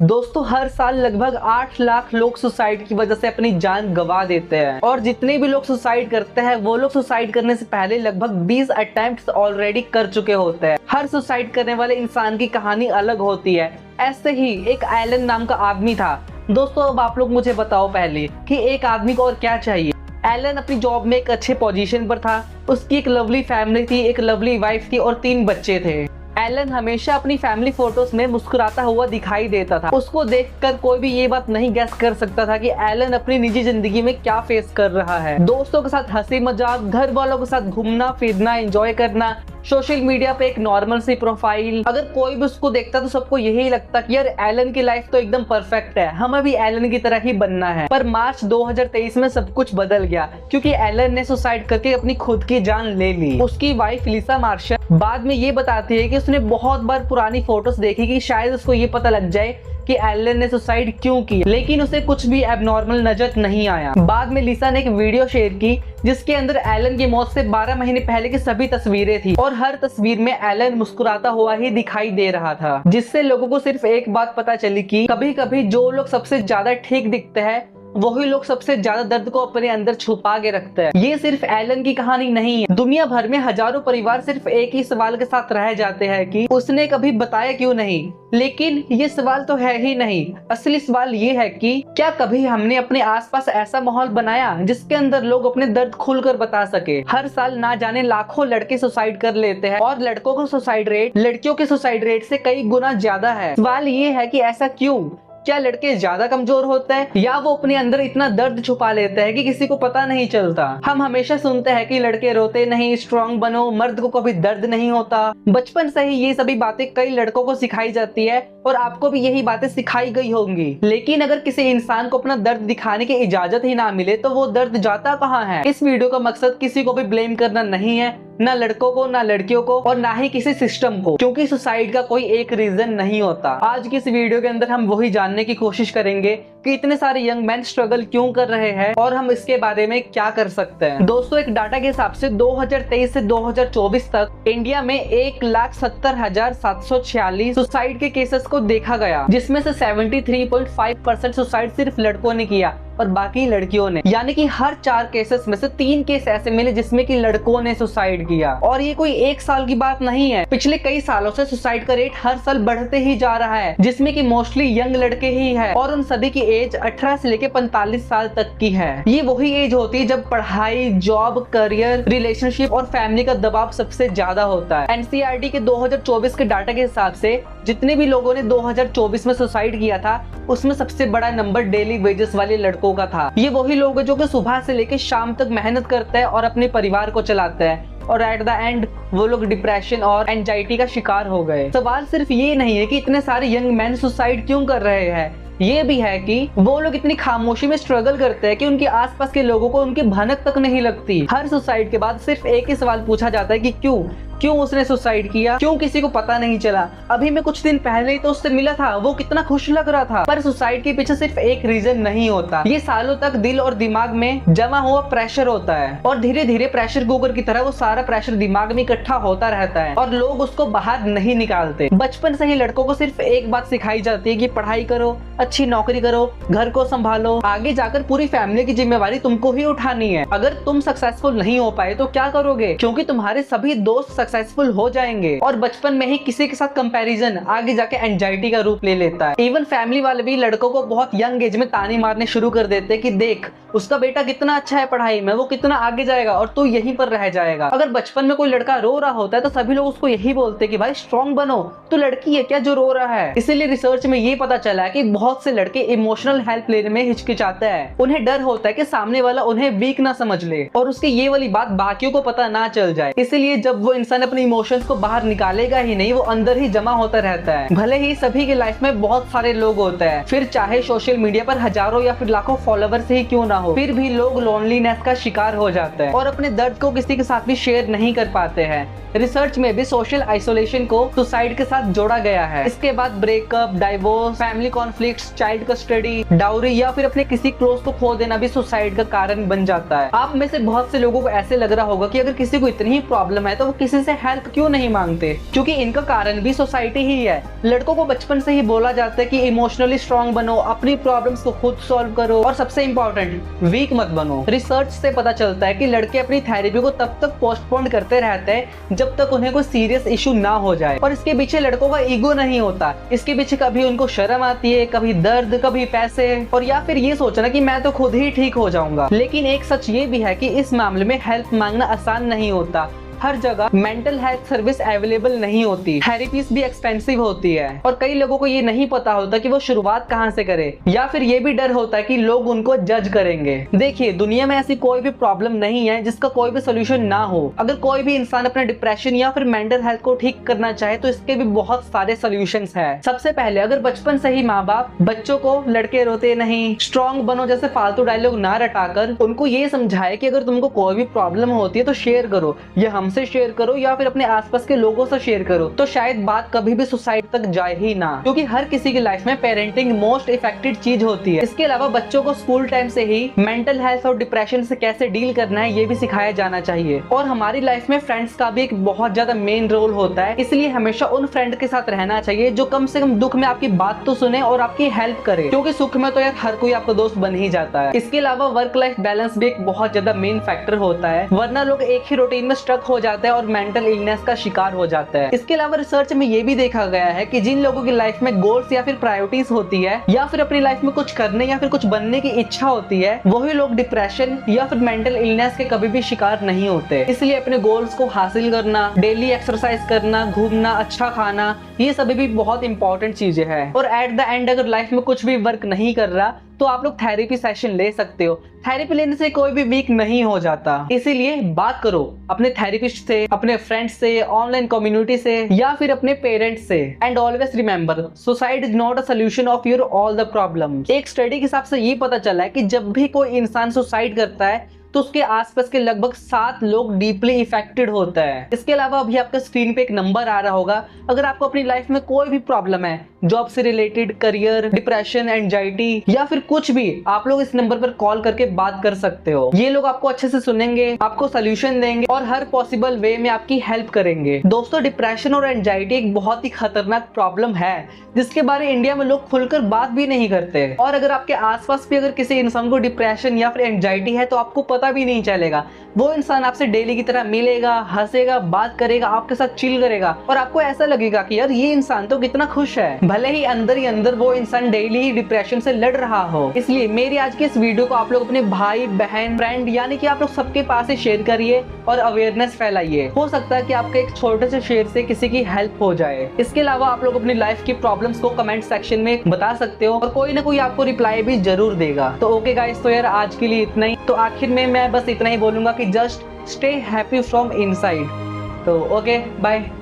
दोस्तों हर साल लगभग 8 लाख लोग सुसाइड की वजह से अपनी जान गंवा देते हैं और जितने भी लोग सुसाइड करते हैं वो लोग सुसाइड करने से पहले लगभग 20 अटेम्प्ट्स ऑलरेडी कर चुके होते हैं। हर सुसाइड करने वाले इंसान की कहानी अलग होती है। ऐसे ही एक एलन नाम का आदमी था। दोस्तों अब आप लोग मुझे बताओ पहले कि एक आदमी को और क्या चाहिए। एलन अपनी जॉब में एक अच्छे पोजीशन पर था, उसकी एक लवली फैमिली थी, एक लवली वाइफ थी और 3 बच्चे थे। एलन हमेशा अपनी फैमिली फोटोज में मुस्कुराता हुआ दिखाई देता था। उसको देखकर कोई भी ये बात नहीं गेस कर सकता था कि एलन अपनी निजी जिंदगी में क्या फेस कर रहा है। दोस्तों के साथ हंसी मजाक, घर वालों के साथ घूमना फिरना, एंजॉय करना, सोशल मीडिया पे एक नॉर्मल सी प्रोफाइल। अगर कोई भी उसको देखता तो सबको यही लगता कि यार एलन की लाइफ तो एकदम परफेक्ट है, हमें भी एलन की तरह ही बनना है। पर मार्च 2023 में सब कुछ बदल गया क्योंकि एलन ने सुसाइड करके अपनी खुद की जान ले ली। उसकी वाइफ लिसा मार्शल बाद में ये बताती है कि उसने बहुत बार पुरानी फोटोज देखी कि शायद उसको ये पता लग जाए कि एलन ने सुसाइड क्यों की, लेकिन उसे कुछ भी एबनॉर्मल नजर नहीं आया। बाद में लिसा ने एक वीडियो शेयर की जिसके अंदर एलन की मौत से 12 महीने पहले की सभी तस्वीरें थी और हर तस्वीर में एलन मुस्कुराता हुआ ही दिखाई दे रहा था, जिससे लोगों को सिर्फ एक बात पता चली कि कभी कभी जो लोग सबसे ज्यादा ठीक दिखते हैं वही लोग सबसे ज्यादा दर्द को अपने अंदर छुपा के रखते हैं। ये सिर्फ एलन की कहानी नहीं है, दुनिया भर में हजारों परिवार सिर्फ एक ही सवाल के साथ रह जाते हैं कि उसने कभी बताया क्यों नहीं। लेकिन ये सवाल तो है ही नहीं, असली सवाल ये है कि क्या कभी हमने अपने आसपास ऐसा माहौल बनाया जिसके अंदर लोग अपने दर्द खुलकर बता सके। हर साल ना जाने लाखों लड़के सुसाइड कर लेते हैं और लड़कों का सुसाइड रेट लड़कियों के सुसाइड रेट से कई गुना ज्यादा है। सवाल ये है कि ऐसा क्यों? क्या लड़के ज्यादा कमजोर होते हैं या वो अपने अंदर इतना दर्द छुपा लेते हैं कि किसी को पता नहीं चलता। हम हमेशा सुनते हैं कि लड़के रोते नहीं, स्ट्रांग बनो, मर्द को कभी दर्द नहीं होता। बचपन से ही ये सभी बातें कई लड़कों को सिखाई जाती है और आपको भी यही बातें सिखाई गई होंगी। लेकिन अगर किसी इंसान को अपना दर्द दिखाने की इजाजत ही ना मिले तो वो दर्द जाता कहाँ है। इस वीडियो का मकसद किसी को भी ब्लेम करना नहीं है, ना लड़कों को, ना लड़कियों को और ना ही किसी सिस्टम को, क्योंकि सुसाइड का कोई एक रीजन नहीं होता। आज की इस वीडियो के अंदर हम वही जानने की कोशिश करेंगे कि इतने सारे यंग मैन स्ट्रगल क्यों कर रहे हैं और हम इसके बारे में क्या कर सकते हैं। दोस्तों एक डाटा के हिसाब से 2023 से 2024 तक इंडिया में 1,70,746 सुसाइड के केसेस को देखा गया, जिसमें से 73.5% सुसाइड सिर्फ लड़कों ने किया और बाकी लड़कियों ने। यानी कि हर 4 केसेस में से 3 केस ऐसे मिले जिसमें कि लड़कों ने सुसाइड किया। और ये कोई एक साल की बात नहीं है, पिछले कई सालों से सुसाइड का रेट हर साल बढ़ते ही जा रहा है, जिसमें कि मोस्टली यंग लड़के ही है और उन सभी की एज 18 से लेके 45 साल तक की है। ये वही एज होती है जब पढ़ाई, जॉब, करियर, रिलेशनशिप और फैमिली का दबाव सबसे ज्यादा होता है। एनसीईआरटी के 2024 के डाटा के हिसाब से जितने भी लोगों ने 2024 में सुसाइड किया था उसमें सबसे बड़ा नंबर डेली वेजेस वाले लड़कों का था। ये वही लोग हैं जो कि सुबह से लेकर शाम तक मेहनत करते हैं और अपने परिवार को चलाते हैं और एट द एंड वो लोग डिप्रेशन और एंजाइटी का शिकार हो गए। सवाल सिर्फ ये नहीं है कि इतने सारे यंग मैन सुसाइड क्यों कर रहे हैं, ये भी है कि वो लोग इतनी खामोशी में स्ट्रगल करते हैं कि उनके आसपास के लोगों को उनकी भनक तक नहीं लगती। हर सुसाइड के बाद सिर्फ एक ही सवाल पूछा जाता है कि क्यों उसने सुसाइड किया, क्यों किसी को पता नहीं चला। अभी मैं कुछ दिन पहले ही तो उससे मिला था, वो कितना खुश लग रहा था। पर सुसाइड के पीछे सिर्फ एक रीजन नहीं होता, ये सालों तक दिल और दिमाग में जमा हुआ प्रेशर होता है और धीरे धीरे प्रेशर कुकर की तरह वो सारा प्रेशर दिमाग में इकट्ठा होता रहता है और लोग उसको बाहर नहीं निकालते। बचपन से ही लड़कों को सिर्फ एक बात सिखाई जाती है कि पढ़ाई करो, अच्छी नौकरी करो, घर को संभालो, आगे जाकर पूरी फैमिली की जिम्मेवारी तुमको ही उठानी है। अगर तुम सक्सेसफुल नहीं हो पाए तो क्या करोगे, क्योंकि तुम्हारे सभी दोस्त सक्सेसफुल हो जाएंगे। और बचपन में ही किसी के साथ कंपैरिजन आगे जाके एंजाइटी का रूप ले लेता है। इवन फैमिली वाले भी लड़कों को बहुत यंग एज में ताने मारने शुरू कर देते हैं कि देख उसका बेटा कितना अच्छा है पढ़ाई में, वो कितना आगे जाएगा और तू यहीं पर रह जाएगा। अगर बचपन में कोई लड़का रो रहा होता है तो सभी लोग उसको यही बोलते हैं कि भाई स्ट्रॉन्ग बनो, तू लड़की है क्या जो रो रहा है। इसीलिए रिसर्च में ये पता चला है कि बहुत से लड़के इमोशनल हेल्प लेने में हिचकिचाते हैं। उन्हें डर होता है कि सामने वाला उन्हें वीक ना समझ ले और उसकी ये वाली बात बाकियों को पता ना चल जाए। इसलिए जब वो इंसान अपनी इमोशंस को बाहर निकालेगा ही नहीं, वो अंदर ही जमा होता रहता है। भले ही सभी की लाइफ में बहुत सारे लोग होते हैं, फिर चाहे सोशल मीडिया पर हजारों या फिर लाखों फॉलोवर्स ही क्यों ना हो, फिर भी लोग लोनलीनेस का शिकार हो जाते हैं और अपने दर्द को किसी के साथ भी शेयर नहीं कर पाते हैं। रिसर्च में भी सोशल आइसोलेशन को सुसाइड के साथ जोड़ा गया है। इसके बाद breakup, divorce, family conflicts, child custody, dowry या फिर अपने किसी क्लोज को खो देना भी सुसाइड का कारण बन जाता है। आप में से बहुत से लोगों को ऐसे लग रहा होगा कि अगर किसी को इतनी ही प्रॉब्लम है तो वो किसी से हमसे हेल्प क्यों नहीं मांगते? क्योंकि इनका कारण भी सोसाइटी ही है। लड़कों को बचपन से ही बोला जाता है कि इमोशनली स्ट्रांग बनो, अपनी प्रॉब्लम्स को खुद सॉल्व करो और सबसे इंपॉर्टेंट वीक मत बनो। रिसर्च से पता चलता है कि लड़के अपनी थेरेपी को तब तक पोस्टपोन करते रहते हैं जब तक उन्हें कोई सीरियस इशू ना हो जाए। और इसके पीछे लड़कों का ईगो नहीं होता, इसके पीछे कभी उनको शर्म आती है, कभी दर्द, कभी पैसे, और या फिर ये सोचना कि मैं तो खुद ही ठीक हो जाऊंगा। लेकिन एक सच ये भी है कि इस मामले में हेल्प मांगना आसान नहीं होता। हर जगह मेंटल हेल्थ सर्विस अवेलेबल नहीं होती, थेरेपीज भी एक्सपेंसिव होती है और कई लोगों को ये नहीं पता होता कि वो शुरुआत कहाँ से करे, या फिर ये भी डर होता है कि लोग उनको जज करेंगे। देखिए, दुनिया में ऐसी कोई भी प्रॉब्लम नहीं है जिसका कोई भी सोल्यूशन ना हो। अगर कोई भी इंसान अपना डिप्रेशन या फिर मेंटल हेल्थ को ठीक करना चाहे तो इसके भी बहुत सारे सोल्यूशंस है। सबसे पहले, अगर बचपन से ही माँ बाप बच्चों को लड़के रोते नहीं, स्ट्रॉन्ग बनो जैसे फालतू डायलॉग ना रटाकर उनको ये समझाए कि अगर तुमको कोई भी प्रॉब्लम होती है तो शेयर करो, ये हमसे शेयर करो या फिर अपने आसपास के लोगों से शेयर करो, तो शायद बात कभी भी सुसाइड तक जाए ही ना। क्योंकि हर किसी की लाइफ में पेरेंटिंग मोस्ट इफेक्टेड चीज होती है। इसके अलावा बच्चों को स्कूल टाइम से ही मेंटल हेल्थ और डिप्रेशन से कैसे डील करना है ये भी सिखाया जाना चाहिए। और हमारी लाइफ में फ्रेंड्स का भी एक बहुत ज्यादा मेन रोल होता है, इसलिए हमेशा उन फ्रेंड के साथ रहना चाहिए जो कम से कम दुख में आपकी बात तो सुने और आपकी हेल्प करे, क्योंकि सुख में तो यार हर कोई आपका दोस्त बन ही जाता है। इसके अलावा वर्क लाइफ बैलेंस भी एक बहुत ज्यादा मेन फैक्टर होता है, वरना लोग एक ही रूटीन में स्ट्रक हो जाते हैं और मेंटल इलनेस का शिकार हो जाता है। इसके अलावा रिसर्च में ये भी देखा गया है कि जिन लोगों की लाइफ में गोल्स या फिर प्रायोरिटीज होती है या फिर अपनी लाइफ में कुछ करने या फिर कुछ बनने की इच्छा होती है, वही लोग डिप्रेशन या फिर मेंटल इलनेस के कभी भी शिकार नहीं होते। इसलिए अपने गोल्स को हासिल करना, डेली एक्सरसाइज करना, घूमना, अच्छा खाना, ये सभी भी बहुत इंपॉर्टेंट चीजें हैं। और एट द एंड अगर लाइफ में कुछ भी वर्क नहीं कर रहा तो आप लोग थेरेपी सेशन ले सकते हो। थेरेपी लेने से कोई भी वीक नहीं हो जाता, इसीलिए बात करो अपने थेरेपिस्ट से, अपने फ्रेंड्स से, ऑनलाइन कम्युनिटी से या फिर अपने पेरेंट्स से। And always remember, suicide is not a solution of your all the problems. एक स्टडी के हिसाब से ये पता चला है कि जब भी कोई इंसान सुसाइड करता है तो उसके आसपास के लगभग 7 लोग डीपली इफेक्टेड होता है। इसके अलावा अभी आपके स्क्रीन पे एक नंबर आ रहा होगा, अगर आपको अपनी लाइफ में कोई भी प्रॉब्लम है, जॉब से रिलेटेड, करियर, डिप्रेशन, एंजाइटी या फिर कुछ भी, आप लोग इस नंबर पर कॉल करके बात कर सकते हो। ये लोग आपको अच्छे से सुनेंगे, आपको सोल्यूशन देंगे और हर पॉसिबल वे में आपकी हेल्प करेंगे। दोस्तों, डिप्रेशन और एंजाइटी एक बहुत ही खतरनाक प्रॉब्लम है जिसके बारे में इंडिया में लोग खुलकर बात भी नहीं करते। और अगर आपके आसपास भी अगर किसी इंसान को डिप्रेशन या फिर एंजाइटी है तो आपको पता भी नहीं चलेगा। वो इंसान आपसे डेली की तरह मिलेगा, हंसेगा, बात करेगा, आपके साथ चिल करेगा और आपको ऐसा लगेगा कि यार ये इंसान तो कितना खुश है, भले ही अंदर वो इंसान डेली ही डिप्रेशन से लड़ रहा हो। इसलिए मेरी आज की इस वीडियो को आप लोग अपने भाई, बहन, फ्रेंड यानी कि आप लोग सबके पास ही शेयर करिए और अवेयरनेस फैलाइए। हो सकता है कि आपके एक छोटे से शेयर से किसी की हेल्प हो जाए। इसके अलावा आप लोग अपनी लाइफ की प्रॉब्लम्स को कमेंट सेक्शन में बता सकते हो और कोई ना कोई आपको रिप्लाई भी जरूर देगा। तो ओके गाइस, तो यार आज के लिए इतना ही। तो आखिर में मैं बस इतना ही बोलूंगा कि just stay happy from inside. तो ओके, बाय।